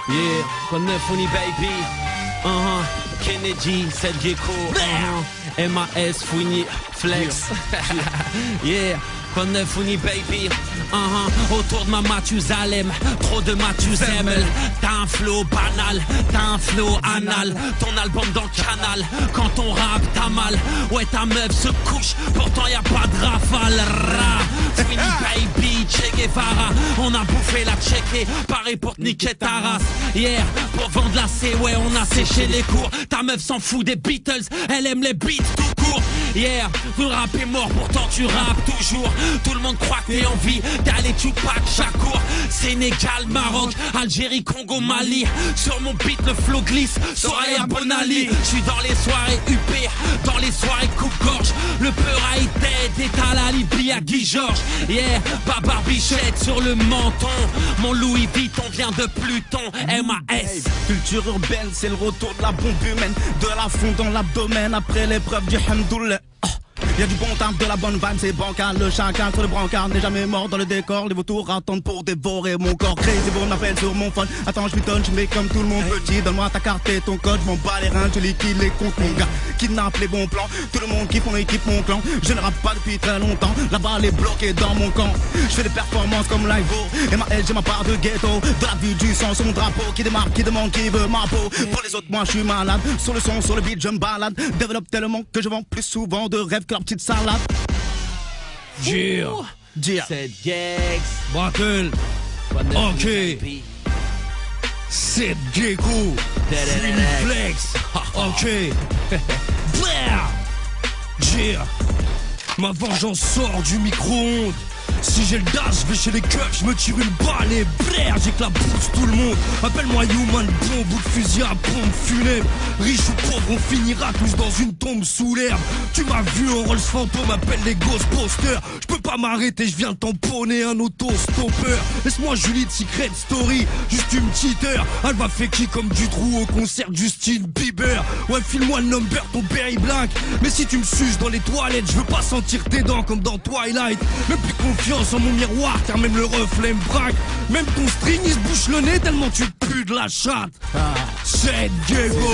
Yeah, quoi de neuf, on y baby. Kennedy, Seth Gecko, MAS, Fouini, Flex. Yeah, quoi de neuf, on y baby. Autour de ma Mathusalem, trop de Mathusalem. T'as un flow banal, t'as un flow anal. Ton album dans le canal, quand on rappe t'as mal. Ouais, ta meuf se couche, pourtant y'a pas de rafale. Fouini baby, Che Guevara. On a bouffé la checké, pareil pour te niquer ta race. Hier, pour vendre la C, ouais, on a séché les cours. Ta meuf s'en fout des Beatles, elle aime les beats tout court. Hier, le rap est mort, pourtant tu rappes toujours. Tout le monde croit que t'es en vie, t'es allé Tupac, Shakur. Sénégal, Maroc, Algérie, Congo, Mali. Sur mon beat le flow glisse, Soraya Bonali. J'suis dans les soirées UP, dans les soirées coupe-gorge. Le peur a été est à la Libye à Guy Georges. Yeah, Babar Bichette sur le menton. Mon Louis Vuitton vient de Pluton, MAS. Culture urbaine, c'est le retour de la bombe humaine. De la fond dans l'abdomen après l'épreuve du Hamdoullah. Y'a du bon temps, de la bonne vibe, c'est bancal. Le chacal sur le brancard n'est jamais mort dans le décor. Les vautours attendent pour dévorer mon corps. Crazy, bon appel sur mon phone. Attends, je m'étonne, je mets comme tout le monde petit. Donne-moi ta carte et ton code, je m'en bats les reins, je liquide les comptes, mon gars. Kidnappe les bons plans, tout le monde kiffe mon équipe, mon clan. Je ne rappe pas depuis très longtemps, la balle est bloquée dans mon camp. Je fais des performances comme Live-O. Et ma j'ai ma part de ghetto. De la vie du sang sur mon drapeau. Qui démarque, qui demande, qui veut ma peau. Pour les autres, moi je suis malade. Sur le son, sur le beat, je me balade. Développe tellement que je vends plus souvent de rêves que la petite salade. C'est Gex, Battle. Ok. C'est Gecko. Flex. Ok. Ma vengeance sort du micro-ondes. Si j'ai le dash, je vais chez les keufs, je me tire une balle et blaire, j'éclabousse tout le monde. Appelle-moi Human, bon bout de fusil à pompe funèbre. Riche ou pauvre, on finira tous dans une tombe sous l'herbe. Tu m'as vu en Rolls fantôme, appelle les Ghostbusters. Je peux pas m'arrêter, je viens de tamponner un auto-stopper. Laisse-moi Julie de Secret Story, juste une petite heure. Elle va faire qui comme du trou au concert de Justin Bieber. Ouais, file-moi le number, ton Berry Black. Mais si tu me suces dans les toilettes, je veux pas sentir tes dents comme dans Twilight. Même plus confiance en mon miroir, car même le reflet me braque. Même ton string il se bouche le nez tellement tu pues de la chatte. C'est Gecko.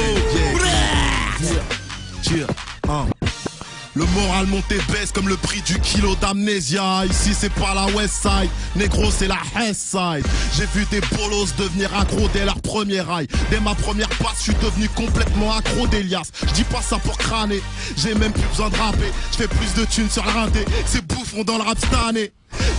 Le moral monte et baisse comme le prix du kilo d'amnésia. Ici c'est pas la West Side, négro c'est la West Side. J'ai vu des bolos devenir accro dès leur premier rail. Dès ma première passe, je suis devenu complètement accro d'Elias. Je dis pas ça pour crâner, j'ai même plus besoin de rapper. Je fais plus de thunes sur le rinté, c'est bouffon dans le rap cette année.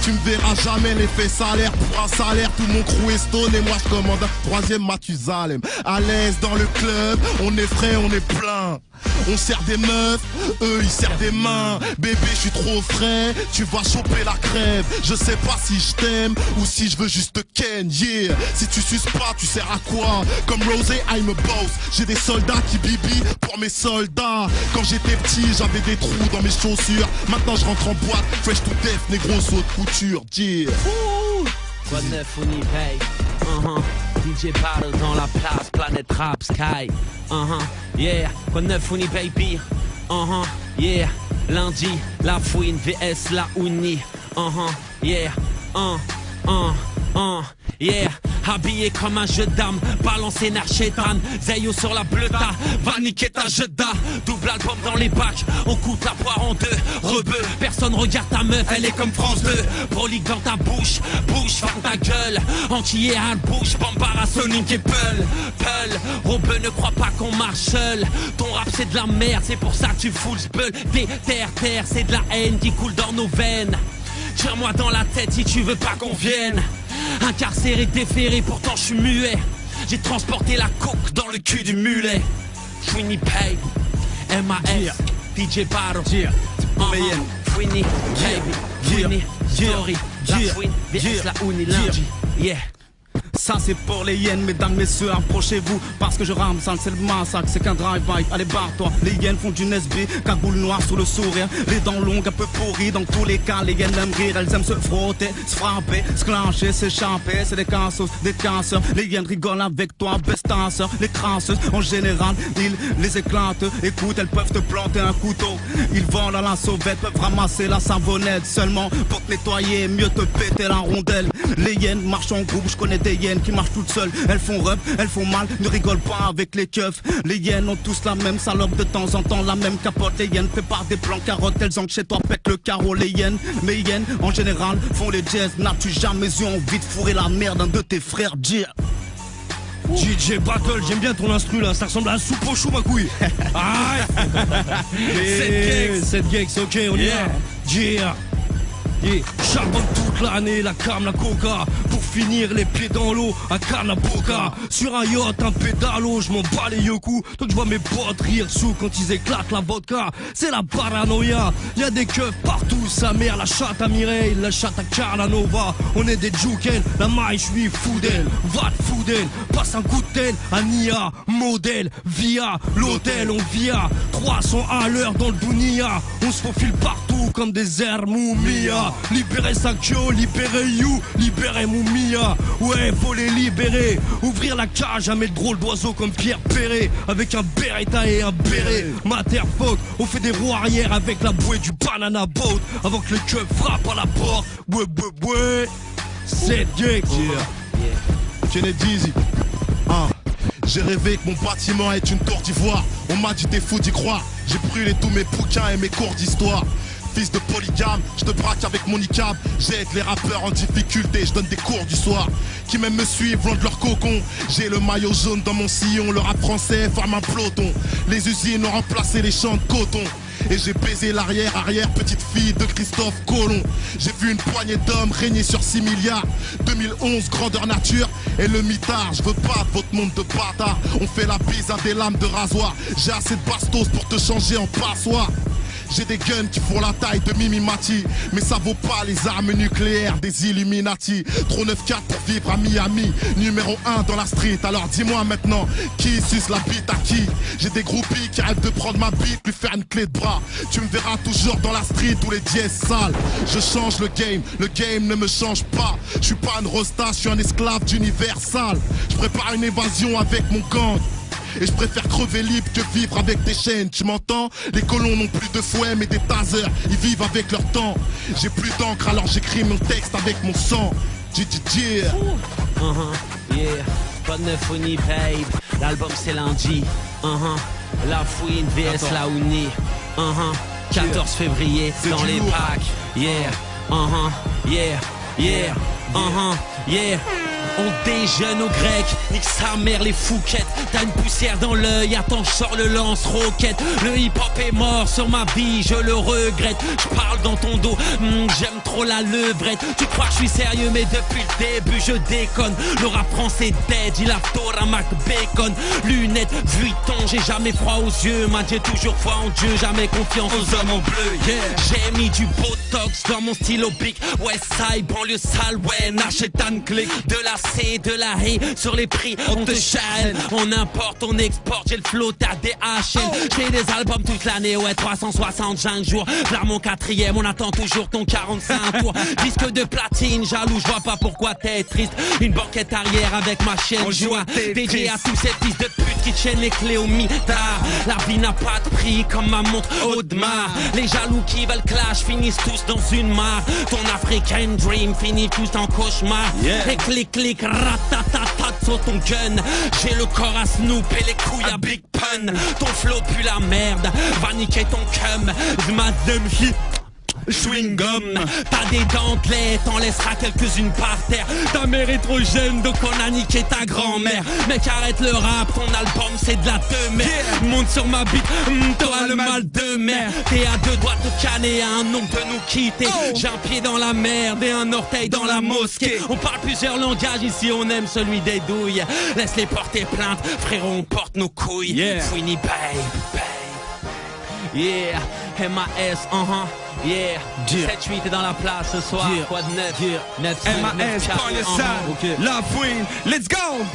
Tu me verras jamais l'effet salaire pour un salaire. Tout mon crew est stone et moi je commande un troisième Mathusalem. À l'aise dans le club, on est frais, on est plein. On sert des meufs, eux ils servent des mains. Bébé je suis trop frais, tu vas choper la crève. Je sais pas si je t'aime ou si je veux juste te ken, yeah. Si tu suces pas, tu sers à quoi? Comme Rosé, I'm a boss. J'ai des soldats qui bibi pour mes soldats. Quand j'étais petit, j'avais des trous dans mes chaussures. Maintenant je rentre en boîte, fresh to death, négro saut de couture, yeah. Quoi de neuf, on y veille. DJ Battle dans la place, Planète Rap Sky. Yeah, quoi de neuf, on y baby. Yeah, lundi, la fouine vs la uni. Yeah, yeah, habillé comme un jeu d'âme, balancé Narchetan, Zayo sur la bleuta, va niquer ta jeda. Double album dans les bacs, on coupe la poire en deux. Rebeu, personne regarde ta meuf, elle est comme France 2. Prolique dans ta bouche, ferme ta gueule. Antillais à bouche, Bambara, Sonic et Peul. Rebeu ne crois pas qu'on marche seul. Ton rap c'est de la merde, c'est pour ça que tu fous le spell. Terre, c'est de la haine qui coule dans nos veines. Tire-moi dans la tête si tu veux pas qu'on vienne. Incarcéré, déféré, pourtant je suis muet. J'ai transporté la coke dans le cul du mulet. Fouini Pay, MAS, DJ Battle, Fouini, Baby, Fouini, Story, la Fouine, VS la Uni, lundi, yeah. Ça c'est pour les hyènes, mesdames, messieurs, approchez-vous. Parce que je rame, ça c'est le massacre, c'est qu'un drive-by, allez barre-toi. Les hyènes font du Nesby, cagoule noire sous le sourire. Les dents longues, un peu pourries, dans tous les cas, les hyènes aiment rire. Elles aiment se frotter, se frapper, se clencher, s'échapper. C'est des cassos, des casseurs. Les hyènes rigolent avec toi, bestasseurs. Les crasseuses, en général, ils les éclatent. Écoute, elles peuvent te planter un couteau. Ils volent à la sauvette, peuvent ramasser la savonnette. Seulement pour te nettoyer, mieux te péter la rondelle. Les hyènes marchent en groupe, je connais des hyènes hyènes qui marchent toutes seules. Elles font rep, elles font mal, ne rigole pas avec les keufs. Les hyènes ont tous la même salope, de temps en temps la même capote. Les hyènes préparent des plans carottes, elles entrent chez toi, pètent le carreau. Les hyènes, en général, font les jazz. N'as-tu jamais eu envie de fourrer la merde d'un de tes frères, Jia? DJ Battle, j'aime bien ton instru là, ça ressemble à un soupe au chou ma couille. Cette geeks, ok, on y va. Yeah. Charbonne toute l'année, la cam, la coca. Pour finir les pieds dans l'eau, à Canaboca. Sur un yacht, un pédalo, je m'en bats les yoku. Donc je vois mes potes rire sous quand ils éclatent la vodka. C'est la paranoïa, y'a des keufs partout. Sa mère, la chatte à Mireille, la chatte à Carlanova. On est des Juken, la maille, je suis fou d'elle. Va te fou d'elle, passe un coup de tel à Nia, modèle, via l'hôtel, on via 300 à l'heure dans le Dunia. On se faufile partout comme des Hermoumia. Libérer Sakyo, libérer You, libérer Moumia. Ouais, faut les libérer. Ouvrir la cage à mettre drôle d'oiseau comme Pierre Perret. Avec un Beretta et un béret. Materfuck, on fait des roues arrière avec la bouée du banana boat. Avant que le keuf frappe à la porte. Ouais. C'est gay. Kennedy. J'ai rêvé que mon bâtiment est une tour d'ivoire. On m'a dit t'es fou d'y croire. J'ai brûlé tous mes bouquins et mes cours d'histoire. Fils de polygame, je te braque avec mon niqab. J'aide les rappeurs en difficulté, je donne des cours du soir. Qui même me suivent loin de leur cocon. J'ai le maillot jaune dans mon sillon. Le rap français forme un peloton. Les usines ont remplacé les champs de coton. Et j'ai baisé l'arrière petite fille de Christophe Colomb. J'ai vu une poignée d'hommes régner sur 6 milliards. 2011, grandeur nature et le mitard. Je veux pas de votre monde de bâtards. On fait la bise à des lames de rasoir. J'ai assez de bastos pour te changer en passoire. J'ai des guns qui font la taille de Mimi Mati. Mais ça vaut pas les armes nucléaires des Illuminati. 394 pour vivre à Miami. Numéro 1 dans la street. Alors dis-moi maintenant, qui suce la bite à qui? J'ai des groupies qui rêvent de prendre ma bite, lui faire une clé de bras. Tu me verras toujours dans la street ou les dièses sales. Je change le game ne me change pas. Je suis pas une rosta, je suis un esclave d'Universal. Je prépare une évasion avec mon gang. Et je préfère crever libre que vivre avec des chaînes, tu m'entends? Les colons n'ont plus de fouet mais des tasers, ils vivent avec leur temps. J'ai plus d'encre alors j'écris mon texte avec mon sang. Yeah. Pas de neuf uni, babe. L'album c'est lundi. La fouine vs la uni. 14 février dans les packs. On déjeune au grec, nique sa mère les fouquettes. T'as une poussière dans l'œil, attends je sors le lance-roquette. Le hip-hop est mort sur ma vie, je le regrette. Je parle dans ton dos, j'aime trop la levrette. Tu crois que je suis sérieux mais depuis le début je déconne. Le rap français dead, il a tort à Mac Bacon. Lunettes, Vuitton, j'ai jamais froid aux yeux. J'ai toujours foi en Dieu, jamais confiance aux hommes en bleu. J'ai mis du botox dans mon stylo bic. Westside, banlieue sale, ouais, Nachetan click. De la C, de la haie, sur les prix, on te chaîne. On importe, on exporte, j'ai le flow, t'as des HN. J'ai des albums toute l'année, ouais, 365 jours. Là, mon quatrième, on attend toujours ton 45 tours. Disque de platine, jaloux, je vois pas pourquoi t'es triste. Une banquette arrière avec ma chaîne joie. Dédié à tous ces fils de pute qui tiennent les clés au mitard. La vie n'a pas de prix comme ma montre Audemars. Les jaloux qui veulent clash finissent tous dans une mare. Ton African Dream finit tous en cauchemar. Et clic, ratatatat sur ton gun. J'ai le corps à Snoop et les couilles à Big Pun. Ton flow pue la merde, va niquer ton cum. Madame hip chewing gum, t'as des dentelles, t'en laisseras quelques-unes par terre. Ta mère est trop jeune donc on a niqué ta grand-mère. Mec arrête le rap, ton album c'est de la demeure. Monte sur ma bite, t'auras le mal de mer. T'es à deux doigts de canner, à un nombre de nous quitter. J'ai un pied dans la merde et un orteil dans la mosquée. On parle plusieurs langages ici, on aime celui des douilles. Laisse-les porter plainte, frérot on porte nos couilles. Fouini babe. Yeah, MAS, yeah, 7-8 est dans la place ce soir, quoi de neuf, 9 MAS, par le sale, la fouine, let's go!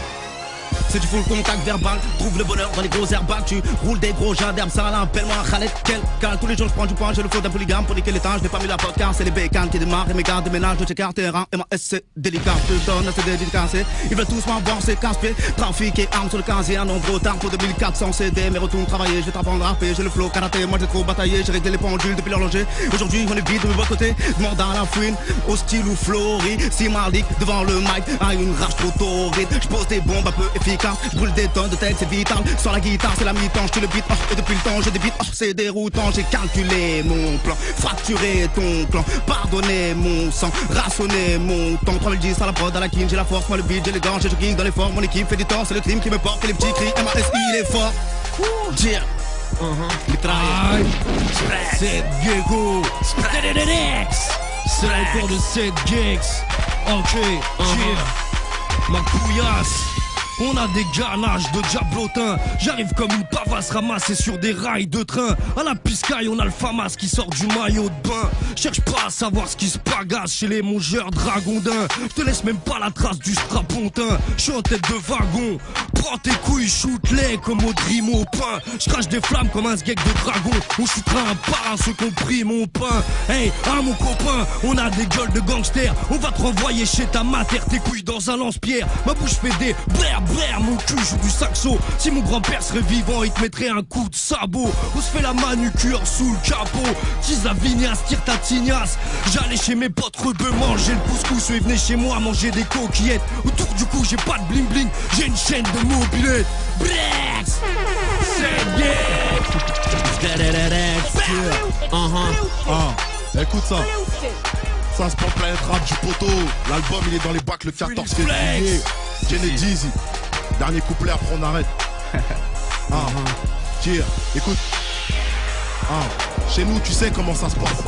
C'est du full contact verbal. Trouve le bonheur dans les gros herbages. Tu roules des gros jardins d'herbe sale. Appelle-moi Khaled Kelkal. Tous les jours je prends du poing, j'ai le faux d'un polygame. Pour niquer les temps, je n'ai pas mis la podcast. C'est les bécanes qui démarrent et mes gars de ménage de checker terrain. MAS c'est délicat, je te donne assez dédicacé. Ils veulent tous m'avoir, c'est 15 pieds. Trafic et armes sur le 15 et un nombre retard pour 2400 CD. Mais retourne travailler, je vais t'apprendre à rapper. J'ai le flow karaté, moi j'ai trop bataillé. J'ai réglé les pendules depuis l'horloger. Aujourd'hui on est vide de mes côté. Demande à la fouine, au style ou Flori. Si Malik devant le mic a une rage trop torride. Je pose des bombes un peu efficaces. Je brûle des tonnes de tête, c'est vital. Sur la guitare, c'est la mi-temps. Je te le beat, et depuis le temps, je débite. C'est déroutant. J'ai calculé mon plan, fracturé ton clan. Pardonnez mon sang, rassonner mon temps. 3010 à la prod, à la kin, j'ai la force, moi le beat, j'ai les gants, j'ai jogging dans les formes. Mon équipe fait du tort, c'est le crime qui me porte. Et les petits cris, MAS, il est fort. Dire. Aïe, c'est Gecko. C'est encore de 7 Gex. Ok, yeah. Ma couillasse. On a des ganaches de diablotin. J'arrive comme une pavasse ramassée sur des rails de train. À la piscaille, on a le famas qui sort du maillot de bain. Cherche pas à savoir ce qui se pagasse chez les mongeurs dragondins. Je te laisse même pas la trace du strapontin. Je suis en tête de wagon. Prends tes couilles, shoot-les comme au dream au pain. Je crache des flammes comme un sgeg de dragon. On shootera un par un ceux qui ont pris mon pain. Hey, ah mon copain, on a des gueules de gangsters. On va te renvoyer chez ta mater, tes couilles dans un lance-pierre. Ma bouche fait des blaire, mon cul joue du saxo. Si mon grand-père serait vivant, il te mettrait un coup de sabot. On se fait la manucure sous le capot. Tise la vignasse, tire ta tignasse. J'allais chez mes potes rebeux manger le couscous. Eux ils venaient chez moi manger des coquillettes. Autour du cou j'ai pas de bling bling, j'ai une chaîne de mobilette. Brex, c'est Écoute ça. Ça c'est pour Planète Rap du poteau. L'album il est dans les bacs le 14 février. Kennedy, dernier couplet après on arrête. Tiens, écoute. Chez nous tu sais comment ça se passe.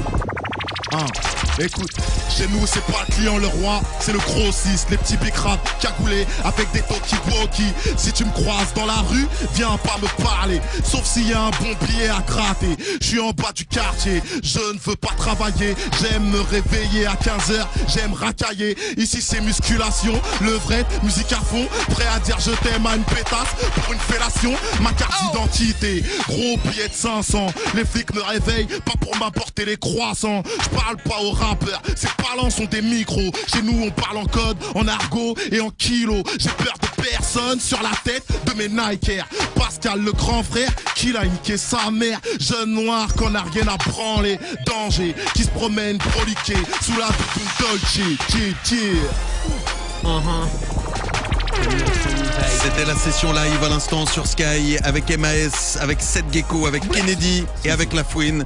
Écoute, chez nous c'est pas le client le roi, c'est le grossiste, les petits bicrates cagoulés avec des talkie-walkie. Si tu me croises dans la rue, viens pas me parler, sauf s'il y a un bon billet à gratter. Je suis en bas du quartier, je ne veux pas travailler, j'aime me réveiller à 15h, j'aime racailler. Ici c'est musculation, levrette, musique à fond, prêt à dire je t'aime à une pétasse pour une fellation. Ma carte d'identité, gros billet de 500, les flics me réveillent, pas pour m'apporter les croissants. Je parle pas aux rappeurs, ces parlants sont des micros. Chez nous on parle en code, en argot et en kilo. J'ai peur de personne sur la tête de mes Nike Air. Pascal le grand frère, qui l'a niqué sa mère. Jeune noir qu'on a rien à branler. Danger, qui se promène proliqué sous la double Dolce. C'était la session live à l'instant sur Sky avec MAS, avec Seth Gecko, avec Kennedy et avec La Fouine.